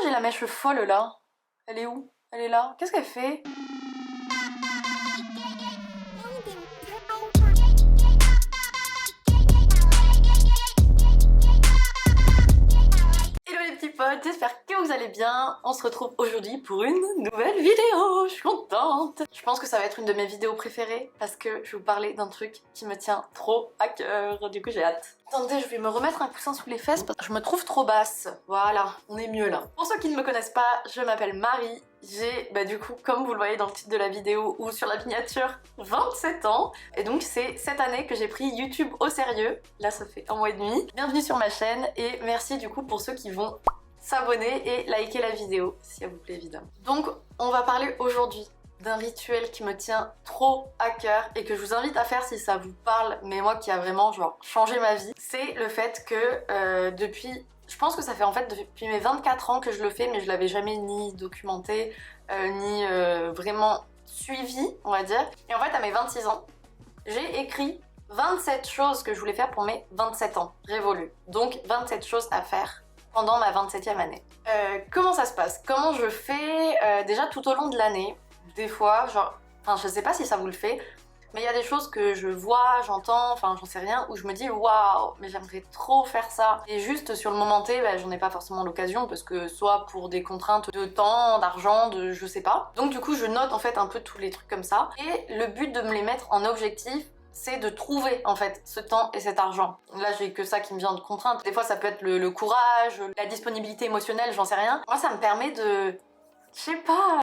j'ai la mèche folle là? Elle est où? Elle est là? Qu'est-ce qu'elle fait? Hello les petits potes, j'espère que vous allez bien. On se retrouve aujourd'hui pour une nouvelle vidéo, je suis contente. Je pense que ça va être une de mes vidéos préférées parce que je vais vous parler d'un truc qui me tient trop à cœur, du coup j'ai hâte. Attendez, je vais me remettre un coussin sous les fesses parce que je me trouve trop basse. Voilà, on est mieux là. Pour ceux qui ne me connaissent pas, je m'appelle Marie. J'ai, du coup, comme vous le voyez dans le titre de la vidéo ou sur la miniature, 27 ans. Et donc c'est cette année que j'ai pris YouTube au sérieux. Là, ça fait 1 mois et demi. Bienvenue sur ma chaîne et merci du coup pour ceux qui vont s'abonner et liker la vidéo, si elle vous plaît évidemment. Donc, on va parler aujourd'hui d'un rituel qui me tient trop à cœur et que je vous invite à faire si ça vous parle, mais moi qui a vraiment genre changé ma vie. C'est le fait que depuis... Je pense que ça fait en fait depuis mes 24 ans que je le fais, mais je l'avais jamais ni documenté, ni vraiment suivi, on va dire. Et en fait, à mes 26 ans, j'ai écrit 27 choses que je voulais faire pour mes 27 ans révolus. Donc 27 choses à faire pendant ma 27e année. Comment ça se passe? Comment je fais déjà tout au long de l'année? Des fois, genre, enfin je sais pas si ça vous le fait, mais il y a des choses que je vois, j'entends, enfin j'en sais rien, où je me dis waouh, mais j'aimerais trop faire ça. Et juste sur le moment T, j'en ai pas forcément l'occasion parce que soit pour des contraintes de temps, d'argent, de je sais pas. Donc du coup je note en fait un peu tous les trucs comme ça. Et le but de me les mettre en objectif, c'est de trouver en fait ce temps et cet argent. Là j'ai que ça qui me vient de contraintes. Des fois ça peut être le courage, la disponibilité émotionnelle, j'en sais rien. Moi ça me permet de... Je sais pas,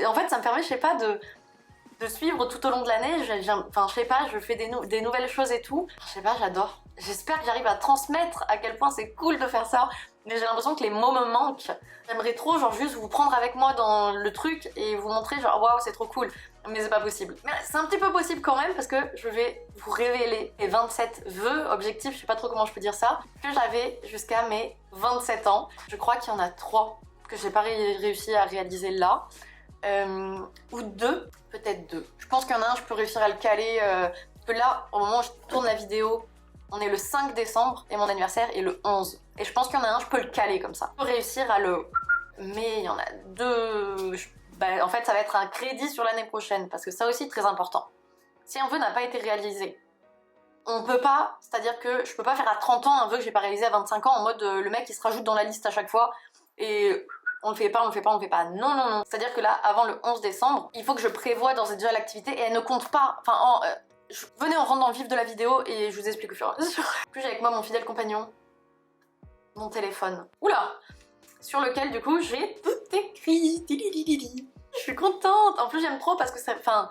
en fait ça me permet, je sais pas, de suivre tout au long de l'année. Enfin je sais pas, je fais des nouvelles choses et tout. Je sais pas, j'adore. J'espère que j'arrive à transmettre à quel point c'est cool de faire ça. Mais j'ai l'impression que les mots me manquent. J'aimerais trop genre juste vous prendre avec moi dans le truc et vous montrer genre waouh c'est trop cool. Mais c'est pas possible. Mais c'est un petit peu possible quand même parce que je vais vous révéler les 27 vœux, objectifs, je sais pas trop comment je peux dire ça, que j'avais jusqu'à mes 27 ans. Je crois qu'il y en a 3 que j'ai pas réussi à réaliser là. Ou 2, peut-être 2. Je pense qu'il y en a un, je peux réussir à le caler. Parce que là, au moment où je tourne la vidéo, on est le 5 décembre et mon anniversaire est le 11. Et je pense qu'il y en a un, je peux le caler comme ça. Je peux réussir à le... Mais il y en a 2... en fait, ça va être un crédit sur l'année prochaine, parce que ça aussi, très important. Si un vœu n'a pas été réalisé, on peut pas, c'est-à-dire que je peux pas faire à 30 ans un vœu que j'ai pas réalisé à 25 ans en mode le mec il se rajoute dans la liste à chaque fois et... on le fait pas, on le fait pas, on le fait pas. Non, non, non. C'est-à-dire que là, avant le 11 décembre, il faut que je prévoie d'ores et déjà l'activité et elle ne compte pas. Enfin, venez, on rentre dans le vif de la vidéo et je vous explique au fur et à mesure. Puis j'ai avec moi mon fidèle compagnon, mon téléphone. Oula! Sur lequel, du coup, j'ai tout écrit. Je suis contente. En plus, j'aime trop parce que ça... Enfin,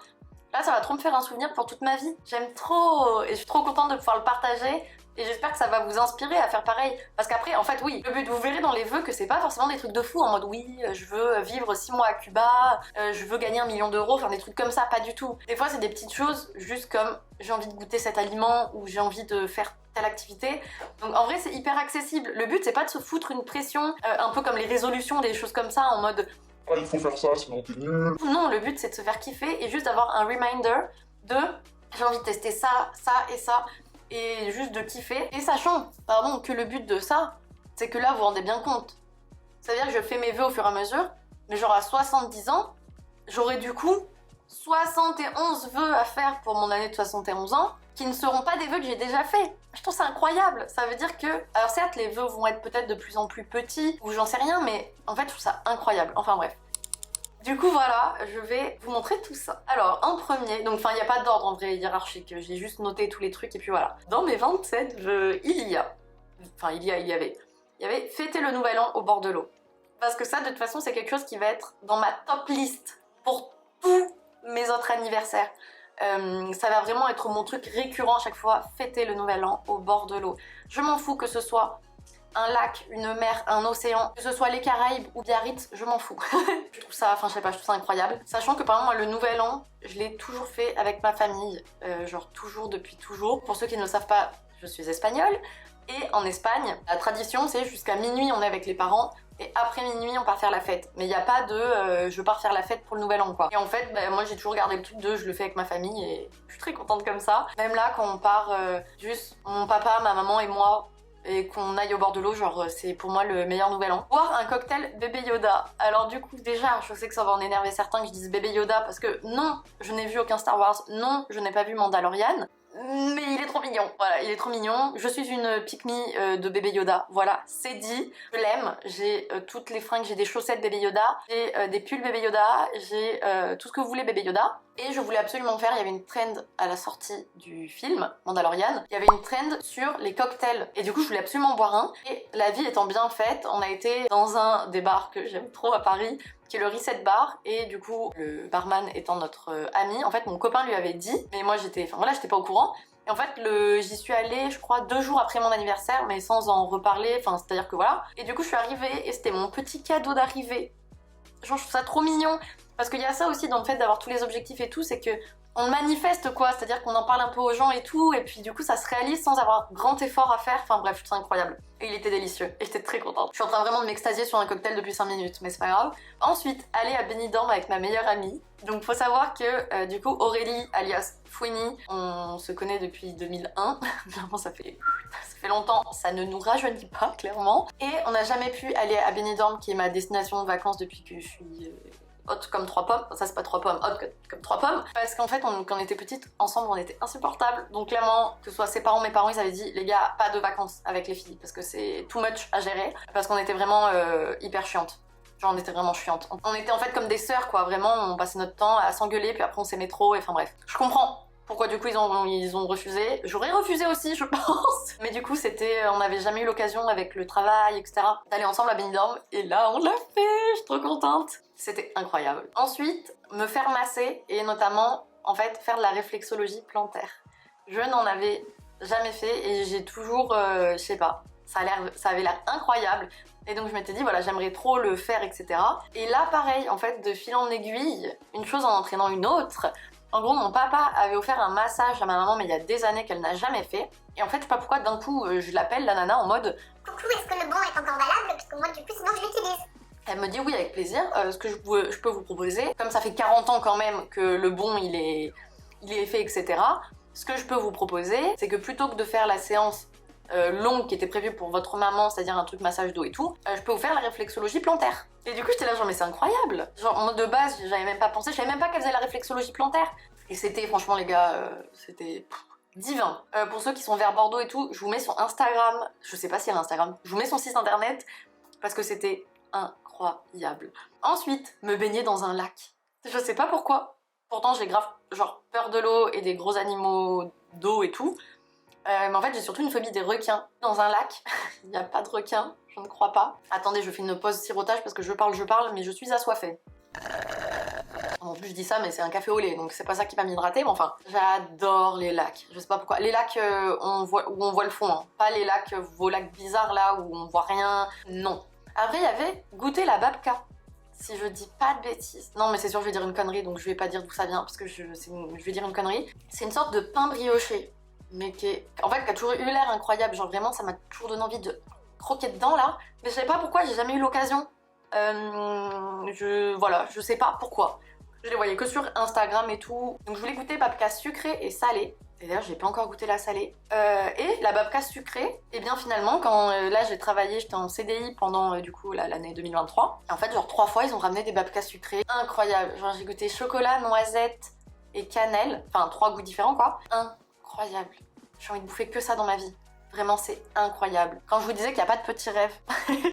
là, ça va trop me faire un souvenir pour toute ma vie. J'aime trop et je suis trop contente de pouvoir le partager. Et j'espère que ça va vous inspirer à faire pareil. Parce qu'après, en fait, oui, le but, vous verrez dans les vœux que c'est pas forcément des trucs de fou, en mode oui, je veux vivre 6 mois à Cuba, je veux gagner 1 million d'euros, enfin des trucs comme ça, pas du tout. Des fois, c'est des petites choses, juste comme j'ai envie de goûter cet aliment ou j'ai envie de faire telle activité. Donc en vrai, c'est hyper accessible. Le but, c'est pas de se foutre une pression, un peu comme les résolutions, des choses comme ça, en mode ah, il faut faire ça, sinon t'es nul. non, le but, c'est de se faire kiffer et juste d'avoir un reminder de j'ai envie de tester ça, ça et ça. Et juste de kiffer. Et sachant, pardon, que le but de ça, c'est que là, vous vous rendez bien compte. C'est-à-dire que je fais mes vœux au fur et à mesure, mais genre à 70 ans, j'aurai du coup 71 vœux à faire pour mon année de 71 ans, qui ne seront pas des vœux que j'ai déjà fait. Je trouve ça incroyable. Ça veut dire que... Alors certes, les vœux vont être peut-être de plus en plus petits, ou j'en sais rien, mais en fait, je trouve ça incroyable. Enfin bref. Du coup voilà, je vais vous montrer tout ça. Alors en premier, donc enfin il n'y a pas d'ordre en vrai hiérarchique, j'ai juste noté tous les trucs et puis voilà. Dans mes 27 vœux, il y avait fêter le nouvel an au bord de l'eau. Parce que ça de toute façon c'est quelque chose qui va être dans ma top liste pour tous mes autres anniversaires. Ça va vraiment être mon truc récurrent à chaque fois, fêter le nouvel an au bord de l'eau. Je m'en fous que ce soit un lac, une mer, un océan, que ce soit les Caraïbes ou Biarritz, je m'en fous. Je trouve ça, enfin je sais pas, je trouve ça incroyable. Sachant que par exemple moi le nouvel an, je l'ai toujours fait avec ma famille, genre toujours depuis toujours. Pour ceux qui ne le savent pas, je suis espagnole et en Espagne, la tradition c'est jusqu'à minuit on est avec les parents et après minuit on part faire la fête. Mais il n'y a pas de je pars faire la fête pour le nouvel an quoi. Et en fait moi j'ai toujours gardé le truc de je le fais avec ma famille et je suis très contente comme ça. Même là quand on part juste mon papa, ma maman et moi et qu'on aille au bord de l'eau, genre c'est pour moi le meilleur nouvel an. Boire un cocktail bébé Yoda. Alors du coup déjà, je sais que ça va en énerver certains que je dise bébé Yoda parce que non, je n'ai vu aucun Star Wars, non, je n'ai pas vu Mandalorian. Mais il est trop mignon, voilà, il est trop mignon. Je suis une pick-me de bébé Yoda, voilà, c'est dit. Je l'aime, j'ai toutes les fringues, j'ai des chaussettes bébé Yoda, j'ai des pulls bébé Yoda, j'ai tout ce que vous voulez bébé Yoda. Et je voulais absolument faire, il y avait une trend à la sortie du film Mandalorian, il y avait une trend sur les cocktails. Et du coup, je voulais absolument boire un. Et la vie étant bien faite, on a été dans un des bars que j'aime trop à Paris, qui est le Reset Bar, et du coup le barman étant notre ami, en fait mon copain lui avait dit, mais moi j'étais pas au courant, et en fait j'y suis allée je crois 2 jours après mon anniversaire, mais sans en reparler, enfin c'est à dire que voilà, et du coup je suis arrivée et c'était mon petit cadeau d'arrivée. Genre je trouve ça trop mignon, parce qu'il y a ça aussi dans le fait d'avoir tous les objectifs et tout, c'est que on manifeste quoi, c'est-à-dire qu'on en parle un peu aux gens et tout, et puis du coup ça se réalise sans avoir grand effort à faire, enfin bref, c'est incroyable. Et il était délicieux, et j'étais très contente. Je suis en train vraiment de m'extasier sur un cocktail depuis 5 minutes, mais c'est pas grave. Ensuite, aller à Benidorm avec ma meilleure amie. Donc faut savoir que du coup Aurélie, alias Fouini, on se connaît depuis 2001, vraiment ça fait longtemps, ça ne nous rajeunit pas clairement. Et on n'a jamais pu aller à Benidorm, qui est ma destination de vacances depuis que je suis... haute comme 3 pommes, ça c'est pas 3 pommes, haute comme 3 pommes, parce qu'en fait quand on était petite, ensemble on était insupportables, donc clairement, que ce soit ses parents, mes parents, ils avaient dit les gars, pas de vacances avec les filles, parce que c'est too much à gérer, parce qu'on était vraiment hyper chiantes. Genre on était vraiment chiantes. On était en fait comme des sœurs quoi, vraiment on passait notre temps à s'engueuler, puis après on s'aimait trop, et enfin bref. Je comprends pourquoi du coup ils ont refusé. J'aurais refusé aussi je pense. Mais du coup on n'avait jamais eu l'occasion avec le travail, etc. d'aller ensemble à Benidorm. Et là on l'a fait, je suis trop contente. C'était incroyable. Ensuite, me faire masser et notamment en fait faire de la réflexologie plantaire. Je n'en avais jamais fait et j'ai toujours, je sais pas, ça avait l'air incroyable. Et donc je m'étais dit voilà j'aimerais trop le faire etc. Et là pareil en fait de fil en aiguille, une chose en entraînant une autre. En gros, mon papa avait offert un massage à ma maman, mais il y a des années qu'elle n'a jamais fait. Et en fait, je sais pas pourquoi, d'un coup, je l'appelle, la nana, en mode « Coucou, est-ce que le bon est encore valable? Parce que moi, du coup, sinon, je l'utilise. » Elle me dit « Oui, avec plaisir. Ce que je peux vous proposer, comme ça fait 40 ans quand même que le bon, il est fait, etc. Ce que je peux vous proposer, c'est que plutôt que de faire la séance longue qui était prévue pour votre maman, c'est-à-dire un truc massage dos et tout, je peux vous faire la réflexologie plantaire. » Et du coup j'étais là genre mais c'est incroyable. Genre moi de base j'avais même pas pensé, je savais même pas qu'elle faisait la réflexologie plantaire. Et c'était franchement les gars, c'était divin. Pour ceux qui sont vers Bordeaux et tout, je vous mets son Instagram, je sais pas si elle a Instagram, je vous mets son site internet parce que c'était incroyable. Ensuite, me baigner dans un lac. Je sais pas pourquoi, pourtant j'ai grave genre peur de l'eau et des gros animaux d'eau et tout. Mais en fait j'ai surtout une phobie des requins. Dans un lac, il n'y a pas de requins, je ne crois pas. Attendez, je fais une pause sirotage parce que je parle, mais je suis assoiffée. En plus je dis ça mais c'est un café au lait donc c'est pas ça qui va m'hydrater, mais enfin j'adore les lacs, je sais pas pourquoi. Les lacs où on voit le fond, hein. Pas les lacs, vos lacs bizarres là où on voit rien, non. Après il y avait goûter la babka. Si je dis pas de bêtises. Non mais c'est sûr je vais dire une connerie donc je vais pas dire d'où ça vient parce que je vais dire une connerie. C'est une sorte de pain brioché. Mais qui a toujours eu l'air incroyable, genre vraiment ça m'a toujours donné envie de croquer dedans là, mais je sais pas pourquoi, j'ai jamais eu l'occasion. Je sais pas pourquoi. Je les voyais que sur Instagram et tout, donc je voulais goûter babka sucrée et salée. Et d'ailleurs j'ai pas encore goûté la salée. Et la babka sucrée, et bien finalement quand là j'ai travaillé, j'étais en CDI pendant du coup l'année 2023. Et en fait genre 3 fois ils ont ramené des babkas sucrées, incroyable. Genre j'ai goûté chocolat, noisette et cannelle, enfin 3 goûts différents quoi. Incroyable. J'ai envie de bouffer que ça dans ma vie. Vraiment, c'est incroyable. Quand je vous disais qu'il n'y a pas de petits rêves.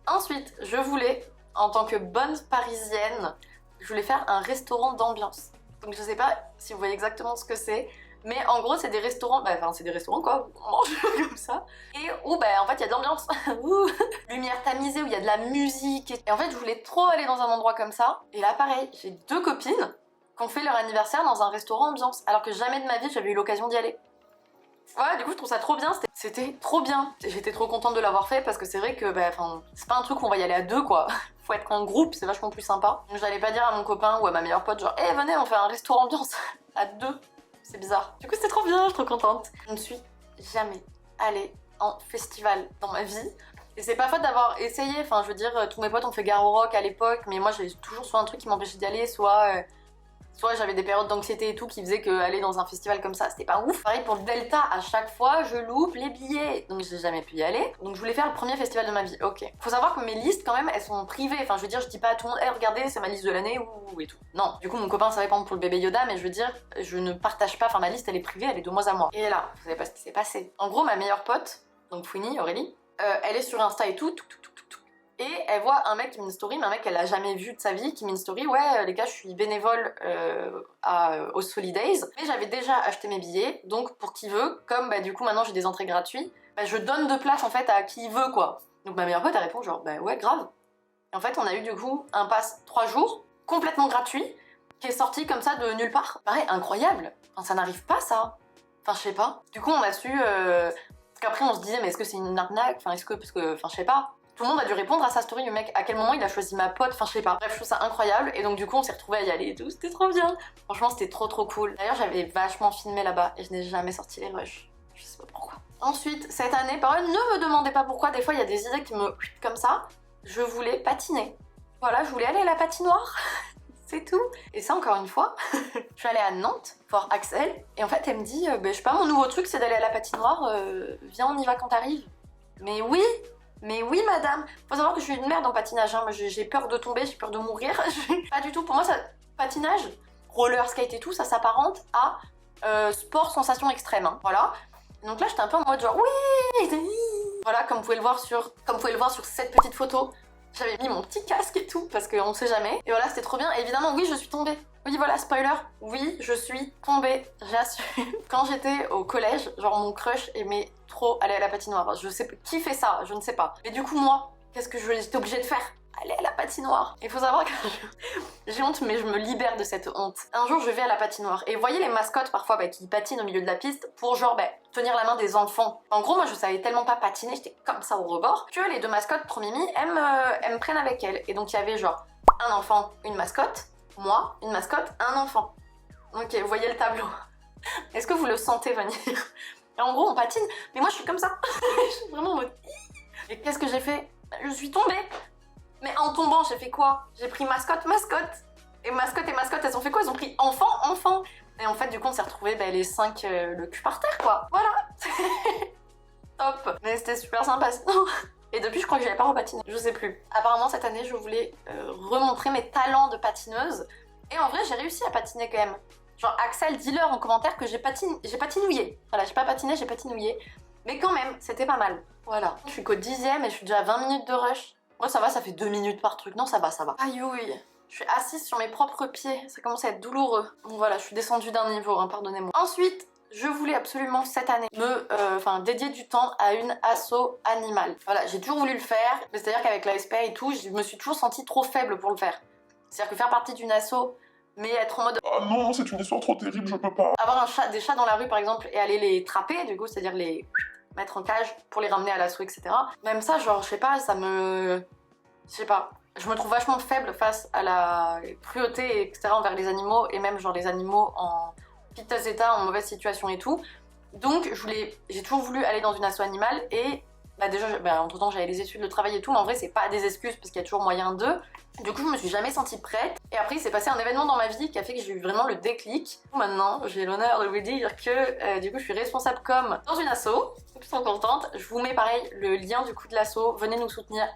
Ensuite, je voulais, en tant que bonne parisienne, je voulais faire un restaurant d'ambiance. Donc je sais pas si vous voyez exactement ce que c'est, mais en gros, c'est des restaurants, c'est des restaurants quoi, on mange comme ça. Et où, en fait, il y a de l'ambiance. Lumière tamisée, où il y a de la musique. Et en fait, je voulais trop aller dans un endroit comme ça. Et là, pareil, j'ai 2 copines qui ont fait leur anniversaire dans un restaurant ambiance, alors que jamais de ma vie, j'avais eu l'occasion d'y aller. Ouais, du coup je trouve ça trop bien, c'était trop bien. J'étais trop contente de l'avoir fait parce que c'est vrai que c'est pas un truc où on va y aller à 2 quoi. Faut être en groupe, c'est vachement plus sympa. Donc j'allais pas dire à mon copain ou à ma meilleure pote genre hey, venez on fait un restaurant ambiance à 2. C'est bizarre. Du coup c'était trop bien, je suis trop contente. Je ne suis jamais allée en festival dans ma vie. Et c'est pas faute d'avoir essayé, enfin je veux dire tous mes potes ont fait Garo Rock à l'époque, mais moi j'ai toujours soit un truc qui m'empêchait d'y aller, soit soit j'avais des périodes d'anxiété et tout qui faisaient que aller dans un festival comme ça c'était pas ouf. Pareil pour le Delta, à chaque fois je loupe les billets, donc j'ai jamais pu y aller. Donc je voulais faire le premier festival de ma vie, ok. Faut savoir que mes listes quand même elles sont privées, enfin je veux dire je dis pas à tout le monde, hey, regardez c'est ma liste de l'année ou et tout. Non, du coup mon copain savait par exemple pour le bébé Yoda, mais je veux dire je ne partage pas, enfin ma liste elle est privée, elle est de moi à moi. Et là, vous savez pas ce qui s'est passé. En gros ma meilleure pote, donc Fouini, Aurélie, elle est sur Insta et tout, et elle voit un mec qui met une story, mais un mec qu'elle a jamais vu de sa vie, qui met une story, ouais les gars je suis bénévole au Solidays, mais j'avais déjà acheté mes billets, donc pour qui veut, comme bah du coup maintenant j'ai des entrées gratuites, bah je donne de place en fait à qui veut quoi. Donc ma meilleure pote elle répond genre bah ouais grave. Et en fait on a eu du coup un pass 3 jours, complètement gratuit, qui est sorti comme ça de nulle part. Pareil, incroyable, enfin ça n'arrive pas ça, enfin je sais pas. Du coup on a su, parce qu'après on se disait mais est-ce que c'est une arnaque, enfin est-ce que, parce que, enfin je sais pas. Tout le monde a dû répondre à sa story, le mec, à quel moment il a choisi ma pote, enfin je sais pas. Bref, je trouve ça incroyable, et donc du coup on s'est retrouvés à y aller et tout, c'était trop bien. Franchement c'était trop cool. D'ailleurs j'avais vachement filmé là-bas, et je n'ai jamais sorti les rushs. Je sais pas pourquoi. Ensuite, cette année, pareil, ne me demandez pas pourquoi, des fois il y a des idées qui me... comme ça. Je voulais patiner. Voilà, je voulais aller à la patinoire. C'est tout. Et ça, encore une fois, je suis allée à Nantes, voir Axel, et en fait elle me dit, je sais pas, mon nouveau truc c'est d'aller à la patinoire, viens on y va quand t'arrives. Mais oui madame, faut savoir que je suis une merde en patinage, hein. J'ai peur de tomber, j'ai peur de mourir, pas du tout, pour moi ça, patinage, roller skate et tout, ça s'apparente à sport sensation extrême, hein. Voilà. Donc là j'étais un peu en mode genre oui. Voilà, comme vous pouvez le voir sur cette petite photo, j'avais mis mon petit casque et tout, parce qu'on sait jamais, et voilà c'était trop bien, et évidemment oui je suis tombée. Oui voilà, spoiler, oui je suis tombée, j'assume. Quand j'étais au collège, genre mon crush aimait trop aller à la patinoire. Je sais pas qui fait ça, je ne sais pas. Mais du coup moi, qu'est-ce que j'étais obligée de faire? Aller à la patinoire. Il faut savoir que j'ai honte, mais je me libère de cette honte. Un jour je vais à la patinoire, et vous voyez les mascottes parfois qui patinent au milieu de la piste pour genre tenir la main des enfants. En gros moi je savais tellement pas patiner, j'étais comme ça au rebord, que les deux mascottes trop mimi, elles me prennent avec elles. Et donc il y avait genre un enfant, une mascotte, moi, une mascotte, un enfant. Ok, vous voyez le tableau. Est-ce que vous le sentez venir? Et en gros, on patine, mais moi je suis comme ça. Je suis vraiment en mode... Et qu'est-ce que j'ai fait? Je suis tombée. Mais en tombant, j'ai fait quoi? J'ai pris mascotte. Et mascotte, elles ont fait quoi? Elles ont pris enfant. Et en fait, du coup, on s'est retrouvés les 5 le cul par terre, quoi. Voilà. Top. Mais c'était super sympa, sinon... Et depuis, je crois que j'avais pas repatiné. Je sais plus. Apparemment, cette année, je voulais remontrer mes talents de patineuse. Et en vrai, j'ai réussi à patiner quand même. Genre, Axel, dis-leur en commentaire que j'ai patinouillé. Voilà, j'ai pas patiné, j'ai patinouillé. Mais quand même, c'était pas mal. Voilà. Je suis qu'au 10e et je suis déjà à 20 minutes de rush. Moi, ça va, ça fait 2 minutes par truc. Non, ça va. Aïe, oui. Je suis assise sur mes propres pieds. Ça commence à être douloureux. Donc voilà, je suis descendue d'un niveau, hein, pardonnez-moi. Ensuite, je voulais absolument cette année dédier du temps à une asso animale. Voilà, j'ai toujours voulu le faire, mais c'est-à-dire qu'avec la SPA et tout, je me suis toujours sentie trop faible pour le faire. C'est-à-dire que faire partie d'une asso, mais être en mode... Ah non, c'est une histoire trop terrible, je peux pas. Avoir des chats dans la rue par exemple, et aller les trapper, du coup, c'est-à-dire les mettre en cage pour les ramener à l'asso, etc. Même ça, genre, je sais pas, ça me... Je sais pas. Je me trouve vachement faible face à la cruauté, etc. envers les animaux, et même genre les animaux en... piteux état, en mauvaise situation et tout. Donc j'ai toujours voulu aller dans une asso animale, et déjà entre temps j'avais les études, le travail et tout, mais en vrai c'est pas des excuses parce qu'il y a toujours moyen d'eux. Du coup je me suis jamais sentie prête, et après il s'est passé un événement dans ma vie qui a fait que j'ai eu vraiment le déclic. Maintenant j'ai l'honneur de vous dire que du coup je suis responsable com dans une asso, je suis trop contente. Je vous mets pareil le lien du coup de l'asso, venez nous soutenir.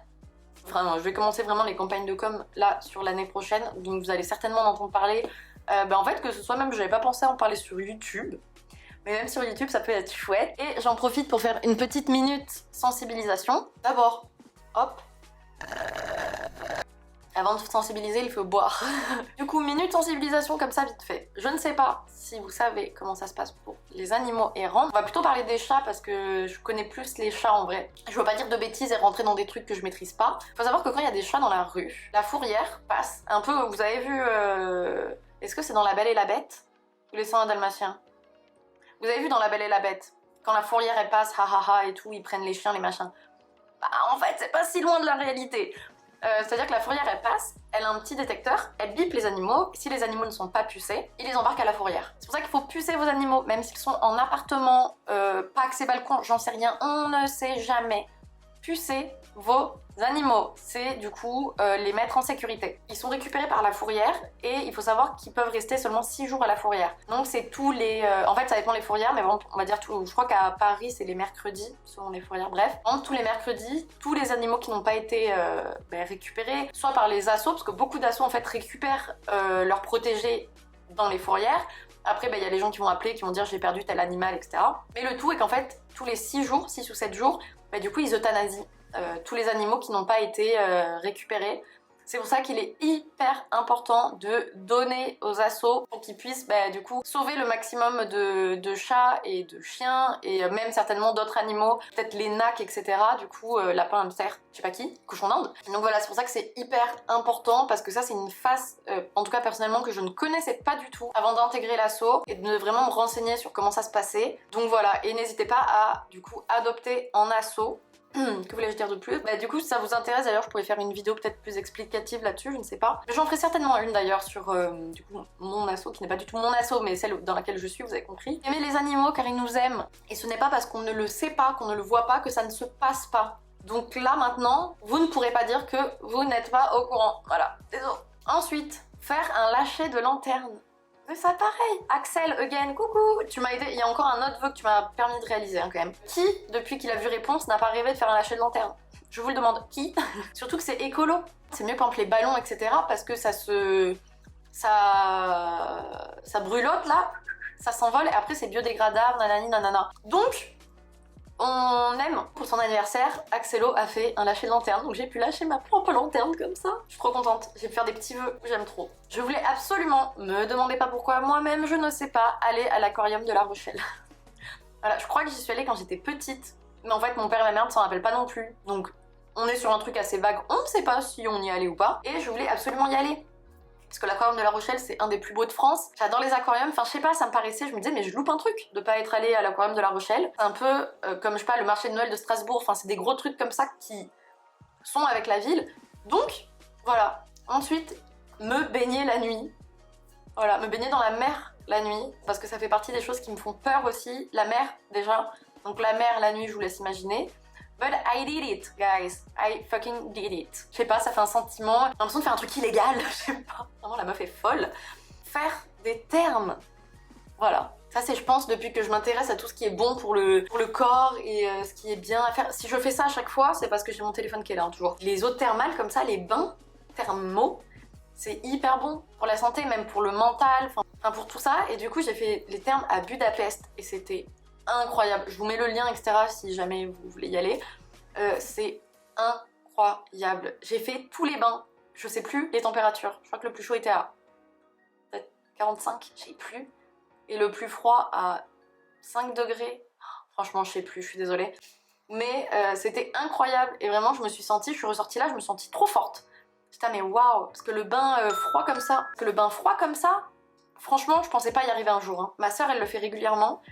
Vraiment, je vais commencer vraiment les campagnes de com là sur l'année prochaine, donc vous allez certainement en entendre parler. En fait que ce soit même, j'avais pas pensé à en parler sur YouTube, mais même sur YouTube ça peut être chouette. Et j'en profite pour faire une petite minute sensibilisation. D'abord, hop, avant de sensibiliser il faut boire. Du coup minute sensibilisation comme ça vite fait. Je ne sais pas si vous savez comment ça se passe pour les animaux errants. On va plutôt parler des chats parce que je connais plus les chats en vrai. Je veux pas dire de bêtises et rentrer dans des trucs que je maîtrise pas. Faut savoir que quand il y a des chats dans la rue, la fourrière passe un peu, vous avez vu... Est-ce que c'est dans La Belle et la Bête ou Les 101 Dalmatiens? Vous avez vu dans La Belle et la Bête, quand la fourrière elle passe, et tout, ils prennent les chiens, les machins. Bah en fait c'est pas si loin de la réalité. C'est-à-dire que la fourrière elle passe, elle a un petit détecteur, elle bip les animaux, si les animaux ne sont pas pucés, il les embarque à la fourrière. C'est pour ça qu'il faut pucer vos animaux, même s'ils sont en appartement, pas accès balcon, j'en sais rien, on ne sait jamais. Pucer vos animaux, c'est du coup les mettre en sécurité. Ils sont récupérés par la fourrière et il faut savoir qu'ils peuvent rester seulement 6 jours à la fourrière. Donc c'est tous les... en fait ça dépend les fourrières, mais bon, on va dire tout... Je crois qu'à Paris c'est les mercredis, selon les fourrières, bref. Donc tous les mercredis, tous les animaux qui n'ont pas été récupérés, soit par les assos, parce que beaucoup d'assos en fait récupèrent leurs protégés dans les fourrières. Après, il y a les gens qui vont appeler, qui vont dire j'ai perdu tel animal, etc. Mais le tout est qu'en fait, tous les 6 jours, 6 ou 7 jours, du coup ils euthanasient tous les animaux qui n'ont pas été récupérés. C'est pour ça qu'il est hyper important de donner aux assos pour qu'ils puissent du coup sauver le maximum de chats et de chiens et même certainement d'autres animaux, peut-être les nacs, etc. Du coup, lapin, hamster, je sais pas qui, cochon d'Inde. Donc voilà, c'est pour ça que c'est hyper important parce que ça c'est une face, en tout cas personnellement, que je ne connaissais pas du tout avant d'intégrer l'asso et de vraiment me renseigner sur comment ça se passait. Donc voilà, et n'hésitez pas à du coup adopter en asso. Que voulais-je dire de plus? Du coup, si ça vous intéresse, d'ailleurs, je pourrais faire une vidéo peut-être plus explicative là-dessus, je ne sais pas. J'en ferai certainement une d'ailleurs sur du coup, mon asso, qui n'est pas du tout mon asso, mais celle dans laquelle je suis, vous avez compris. Aimer les animaux car ils nous aiment. Et ce n'est pas parce qu'on ne le sait pas, qu'on ne le voit pas, que ça ne se passe pas. Donc là, maintenant, vous ne pourrez pas dire que vous n'êtes pas au courant. Voilà, désolé. Ensuite, faire un lâcher de lanterne. Mais ça pareil, Axel, again, coucou. Tu m'as aidé, il y a encore un autre vœu que tu m'as permis de réaliser quand même. Qui, depuis qu'il a vu réponse, n'a pas rêvé de faire un lâcher de lanterne? Je vous le demande, qui? Surtout que c'est écolo. C'est mieux par exemple les ballons, etc. parce que ça brûlote là, ça s'envole et après c'est biodégradable, nanani nanana. Donc, on aime. Pour son anniversaire, Axelo a fait un lâcher de lanterne, donc j'ai pu lâcher ma propre lanterne comme ça. Je suis trop contente, j'ai pu faire des petits vœux, j'aime trop. Je voulais absolument, me demandez pas pourquoi, moi-même je ne sais pas, aller à l'aquarium de La Rochelle. Voilà, je crois que j'y suis allée quand j'étais petite, mais en fait mon père et ma mère ne s'en rappellent pas non plus, donc on est sur un truc assez vague, on ne sait pas si on y est allé ou pas, et je voulais absolument y aller. Parce que l'aquarium de La Rochelle, c'est un des plus beaux de France. J'adore les aquariums, enfin je sais pas, ça me paraissait, je me disais mais je loupe un truc de pas être allée à l'aquarium de La Rochelle. C'est un peu comme, je sais pas, le marché de Noël de Strasbourg, enfin c'est des gros trucs comme ça qui sont avec la ville. Donc, voilà. Ensuite, me baigner la nuit. Voilà, me baigner dans la mer la nuit, parce que ça fait partie des choses qui me font peur aussi. La mer, déjà. Donc la mer, la nuit, je vous laisse imaginer. But I did it, guys. I fucking did it. Je sais pas, ça fait un sentiment. J'ai l'impression de faire un truc illégal, je sais pas. Vraiment, la meuf est folle. Faire des termes. Voilà. Ça, c'est, je pense, depuis que je m'intéresse à tout ce qui est bon pour le corps et ce qui est bien à faire. Si je fais ça à chaque fois, c'est parce que j'ai mon téléphone qui est là, hein, toujours. Les eaux thermales, comme ça, les bains thermaux, c'est hyper bon pour la santé, même pour le mental, enfin pour tout ça. Et du coup, j'ai fait les termes à Budapest et c'était incroyable. Je vous mets le lien, etc. si jamais vous voulez y aller. C'est incroyable. J'ai fait tous les bains. Je sais plus les températures. Je crois que le plus chaud était à peut-être 45, je sais plus. Et le plus froid à 5 degrés. Franchement, je sais plus, je suis désolée. Mais c'était incroyable. Et vraiment, je me suis sentie, je suis ressortie là, je me suis sentie trop forte. J'étais mais waouh. Parce que le bain froid comme ça, franchement, je pensais pas y arriver un jour. Hein. Ma soeur, elle le fait régulièrement.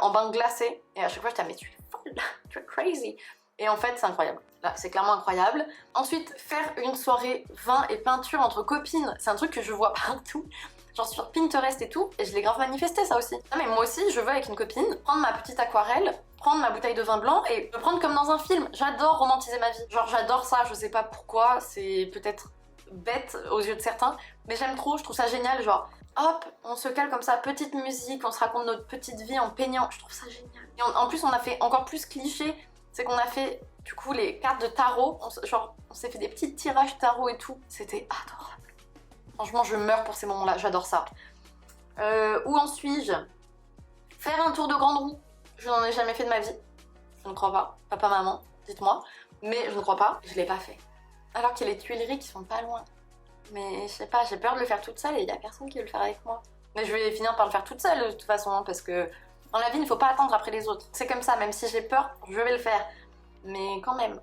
En bain glacé, et à chaque fois j'étais mais tu es folle, tu es crazy. Et en fait c'est incroyable, là c'est clairement incroyable. Ensuite, faire une soirée vin et peinture entre copines, c'est un truc que je vois partout, genre sur Pinterest et tout, et je l'ai grave manifesté ça aussi. Non mais moi aussi je veux avec une copine prendre ma petite aquarelle, prendre ma bouteille de vin blanc et me prendre comme dans un film. J'adore romantiser ma vie, genre j'adore ça, je sais pas pourquoi, c'est peut-être bête aux yeux de certains, mais j'aime trop, je trouve ça génial, genre hop, on se cale comme ça, petite musique, on se raconte notre petite vie en peignant, je trouve ça génial. Et en plus on a fait encore plus cliché, c'est qu'on a fait du coup les cartes de tarot, on s'est fait des petits tirages tarot et tout, c'était adorable. Franchement je meurs pour ces moments-là, j'adore ça. Où en suis-je? Faire un tour de grande roue, je n'en ai jamais fait de ma vie, je ne crois pas, papa, maman, dites-moi, mais je ne crois pas, je l'ai pas fait. Alors qu'il y a les Tuileries qui sont pas loin. Mais je sais pas, j'ai peur de le faire toute seule et il y a personne qui veut le faire avec moi. Mais je vais finir par le faire toute seule de toute façon, hein, parce que dans la vie, il ne faut pas attendre après les autres. C'est comme ça, même si j'ai peur, je vais le faire. Mais quand même.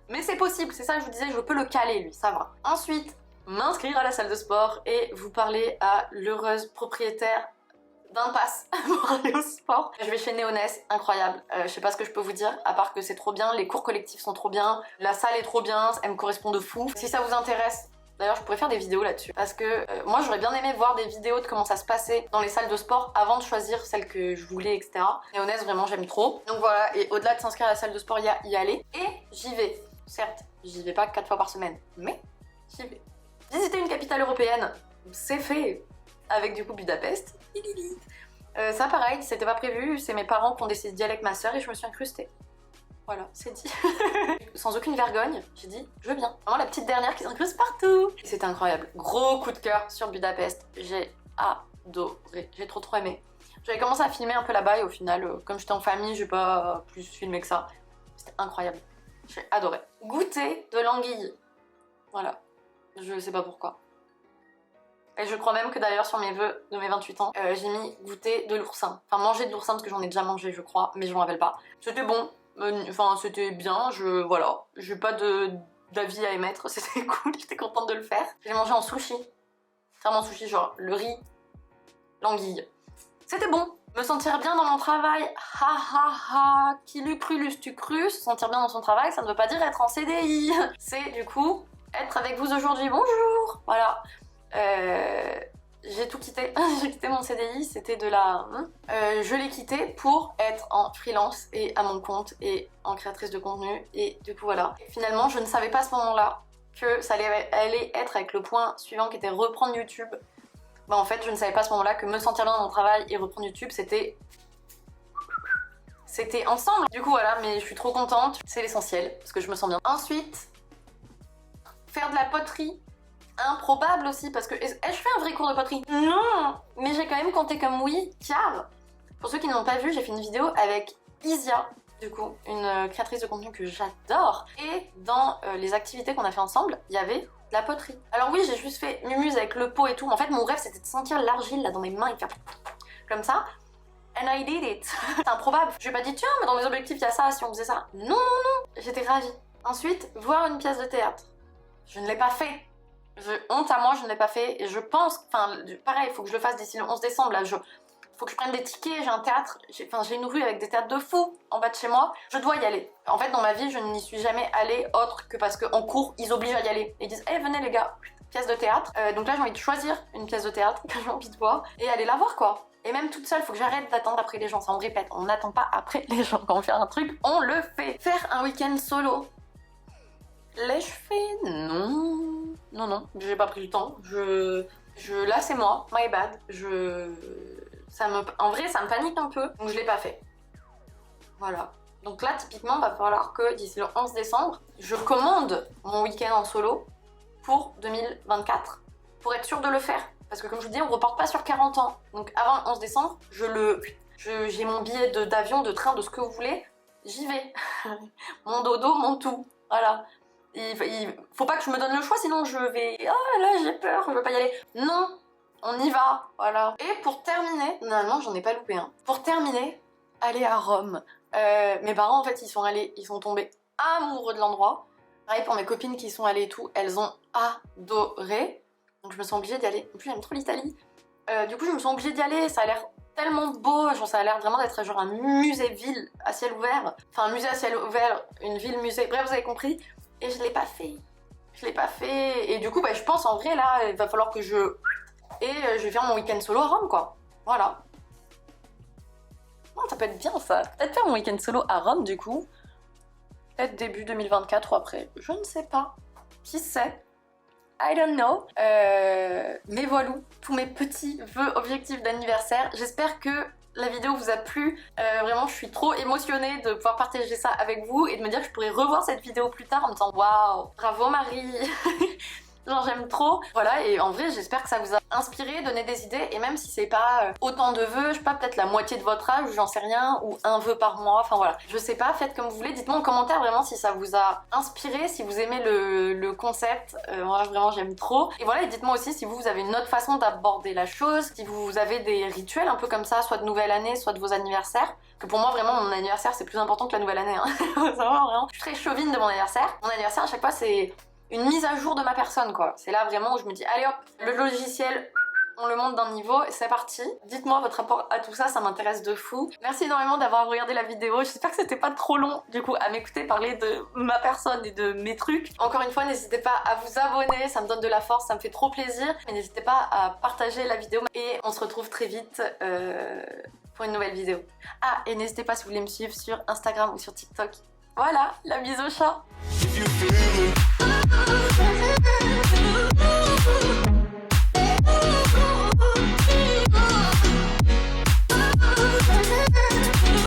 Mais c'est possible, c'est ça que je vous disais, je peux le caler lui, ça va. Ensuite, m'inscrire à la salle de sport et vous parler à l'heureuse propriétaire d'un pass pour aller au sport. Je vais chez Néonès, incroyable. Je sais pas ce que je peux vous dire, à part que c'est trop bien, les cours collectifs sont trop bien, la salle est trop bien, elle me correspond de fou. Si ça vous intéresse, D'ailleurs, je pourrais faire des vidéos là-dessus. Parce que moi, j'aurais bien aimé voir des vidéos de comment ça se passait dans les salles de sport avant de choisir celle que je voulais, etc. Néonnaise, vraiment, j'aime trop. Donc voilà, et au-delà de s'inscrire à la salle de sport, il y a y aller. Et j'y vais. Certes, j'y vais pas 4 fois par semaine, mais j'y vais. Visiter une capitale européenne, c'est fait. Avec du coup Budapest. Ça, pareil, c'était pas prévu. C'est mes parents qui ont décidé d'y aller avec ma soeur et je me suis incrustée. Voilà, c'est dit. Sans aucune vergogne, j'ai dit je veux bien. Vraiment la petite dernière qui s'incruste partout. C'était incroyable. Gros coup de cœur sur Budapest. J'ai adoré. J'ai trop aimé. J'avais commencé à filmer un peu là-bas et au final, comme j'étais en famille, j'ai pas plus filmé que ça. C'était incroyable. J'ai adoré. Goûter de l'anguille. Voilà. Je sais pas pourquoi. Et je crois même que d'ailleurs sur mes vœux de mes 28 ans, j'ai mis goûter de l'oursin. Enfin manger de l'oursin parce que j'en ai déjà mangé je crois, mais je m'en rappelle pas. C'était bon. Enfin, c'était bien, voilà. J'ai pas d'avis à émettre, c'était cool, j'étais contente de le faire. J'ai mangé en sushi. Vraiment sushi, genre le riz, l'anguille. C'était bon. Me sentir bien dans mon travail, ha ha ha, qui l'eût cru, l'eût-tu cru, se sentir bien dans son travail, ça ne veut pas dire être en CDI. C'est du coup, être avec vous aujourd'hui, bonjour. Voilà. J'ai tout quitté, j'ai quitté mon CDI, c'était de la... je l'ai quitté pour être en freelance et à mon compte et en créatrice de contenu et du coup voilà. Et finalement je ne savais pas à ce moment-là que ça allait être avec le point suivant qui était reprendre YouTube. Bah en fait je ne savais pas à ce moment-là que me sentir bien dans mon travail et reprendre YouTube c'était ensemble. Du coup voilà, mais je suis trop contente, c'est l'essentiel parce que je me sens bien. Ensuite, faire de la poterie. Improbable aussi parce que est-ce que je fais un vrai cours de poterie? Non, mais j'ai quand même compté comme oui car pour ceux qui n'ont pas vu j'ai fait une vidéo avec Isia du coup une créatrice de contenu que j'adore et dans les activités qu'on a fait ensemble il y avait de la poterie. Alors oui j'ai juste fait mumuse avec le pot et tout, en fait mon rêve c'était de sentir l'argile là dans mes mains et faire comme ça and I did it. C'est improbable, je lui ai pas dit tiens mais dans mes objectifs il y a ça si on faisait ça. Non non non, j'étais ravie. Ensuite voir une pièce de théâtre, je ne l'ai pas fait. Honte à moi, je ne l'ai pas fait et je pense, enfin pareil, il faut que je le fasse d'ici le 11 décembre, là, faut que je prenne des tickets, j'ai un théâtre, j'ai une rue avec des théâtres de fous en bas de chez moi, je dois y aller. En fait, dans ma vie, je n'y suis jamais allée autre que parce qu'en cours, ils obligent à y aller. Ils disent, venez les gars, pièce de théâtre. Donc là, j'ai envie de choisir une pièce de théâtre que j'ai envie de voir et aller la voir, quoi. Et même toute seule, faut que j'arrête d'attendre après les gens, ça on répète, on n'attend pas après les gens. Quand on fait un truc, on le fait. Faire un week-end solo. L'ai-je fait? Non. Non, j'ai pas pris le temps. Là c'est moi, my bad. En vrai ça me panique un peu, donc je l'ai pas fait. Voilà. Donc là typiquement va falloir que d'ici le 11 décembre, je commande mon week-end en solo pour 2024 pour être sûre de le faire. Parce que comme je vous dis, on reporte pas sur 40 ans. Donc avant le 11 décembre, j'ai mon billet d'avion, de train, de ce que vous voulez, j'y vais. Mon dodo, mon tout. Voilà. Il faut pas que je me donne le choix, sinon je vais... Oh là j'ai peur, je veux pas y aller. Non, on y va, voilà. Et pour terminer, normalement j'en ai pas loupé un. Pour terminer, aller à Rome. Mes parents en fait ils sont tombés amoureux de l'endroit. Pareil pour mes copines qui sont allées et tout, elles ont adoré. Donc je me sens obligée d'y aller. En plus j'aime trop l'Italie. Du coup je me sens obligée d'y aller, ça a l'air tellement beau, genre ça a l'air vraiment d'être genre un musée-ville à ciel ouvert. Enfin un musée à ciel ouvert, une ville-musée, bref vous avez compris. Et je l'ai pas fait. Je l'ai pas fait. Et du coup, bah, je pense en vrai, là, il va falloir que je... Et je vais faire mon week-end solo à Rome, quoi. Voilà. Oh, ça peut être bien, ça. Peut-être faire mon week-end solo à Rome, du coup. Peut-être début 2024 ou après. Je ne sais pas. Qui sait? I don't know. Mais voilà, tous mes petits vœux objectifs d'anniversaire. J'espère que la vidéo vous a plu. Vraiment, je suis trop émotionnée de pouvoir partager ça avec vous et de me dire que je pourrais revoir cette vidéo plus tard en me disant waouh, bravo Marie. Genre j'aime trop. Voilà, et en vrai j'espère que ça vous a inspiré, donné des idées, et même si c'est pas autant de vœux, je sais pas, peut-être la moitié de votre âge, j'en sais rien, ou un vœu par mois, enfin voilà. Je sais pas, faites comme vous voulez, dites-moi en commentaire vraiment si ça vous a inspiré, si vous aimez le concept. Moi vraiment j'aime trop. Et voilà, et dites-moi aussi si vous avez une autre façon d'aborder la chose, si vous avez des rituels un peu comme ça, soit de nouvelle année, soit de vos anniversaires. Que pour moi vraiment mon anniversaire c'est plus important que la nouvelle année, hein. Vraiment. Je suis très chauvine de mon anniversaire. Mon anniversaire à chaque fois c'est une mise à jour de ma personne, quoi. C'est là vraiment où je me dis allez hop, le logiciel on le monte d'un niveau et c'est parti. Dites-moi votre rapport à tout ça, ça m'intéresse de fou. Merci énormément d'avoir regardé la vidéo, j'espère que c'était pas trop long du coup à m'écouter parler de ma personne et de mes trucs. Encore une fois, n'hésitez pas à vous abonner, ça me donne de la force, ça me fait trop plaisir. Mais n'hésitez pas à partager la vidéo et on se retrouve très vite pour une nouvelle vidéo. Ah, et n'hésitez pas si vous voulez me suivre sur Instagram ou sur TikTok. Voilà, la bise au chat.